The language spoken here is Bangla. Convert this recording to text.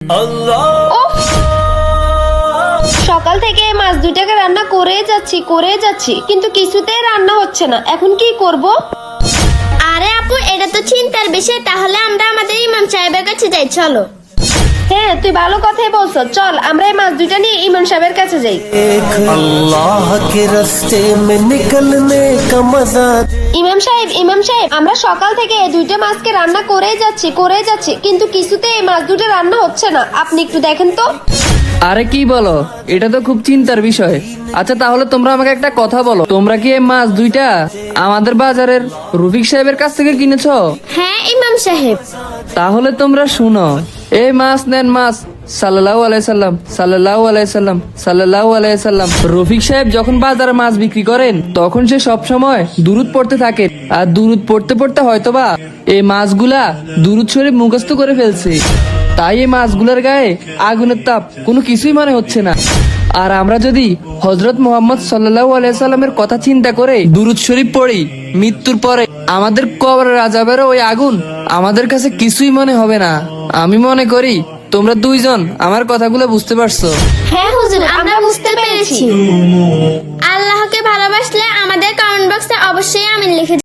উফ, সকাল থেকে মাছ দুইটাকে রান্না করে যাচ্ছি কিন্তু কিছুতেই রান্না হচ্ছে না। এখন কি করব? আরে আপু, এটা তো চিন্তার বিষয়। তাহলে আমরা আমাদের ইমাম সাহেবের কাছে যাই, চলো। হ্যাঁ, তুই ভালো কথাই বলছ। চল আমরা এই মাছ দুইটা নিয়ে ইমাম সাহেবের কাছে যাই। अल्लाह के रास्ते में निकलने का मजा। ইমাম সাহেব, আমরা সকাল থেকে এই দুইটা মাছকে রান্না করে যাচ্ছি কিন্তু কিছুতে এই মাছ দুটো রান্না হচ্ছে না। আপনি একটু দেখেন তো। আরে কি বলো, এটা তো খুব চিন্তার বিষয়। আচ্ছা তাহলে তোমরা আমাকে একটা কথা বলো, তোমরা কি এই মাছ দুইটা আমাদের বাজারের রফিক সাহেবের কাছ থেকে কিনেছো? হ্যাঁ ইমাম সাহেব। তাহলে তোমরা শুনো, এই মাছ নেন মাছ। সাল্লাল্লাহু আলাইহি সাল্লাম, সাল্লাল্লাহু আলাইহি সাল্লাম, সাল্লাল্লাহু আলাইহি সাল্লাম। রফিক সাহেব যখন বাজারে মাছ বিক্রি করেন তখন সে সব সময় দুরুদ পড়তে থাকে, আর দুরুদ পড়তে পড়তে হয়তোবা এই মাছগুলা দুরুদ শরীফ মুখস্থ করে ফেলছে। তাই এই মাছগুলোর গায়ে আগুনের তাপ কোনো কিছুই মনে হচ্ছে না। আর আমরা যদি হযরত মুহাম্মদ সাল্লাল্লাহু আলাইহি সাল্লামের কথা চিন্তা করে দুরুদ শরীফ পড়ি, মৃত্যুর পরে আমাদের কবরের আযাবের ওই আগুন আমাদের কাছে কিছুই মনে হবে না। আমি মনে করি তোমরা দুইজন আমার কথাগুলো বুঝতে পারছো। হ্যাঁ হুজুর, আমরা বুঝতে পেরেছি। আল্লাহকে ভালোবাসলে আমাদের কমেন্ট বক্সে অবশ্যই আমিন লিখে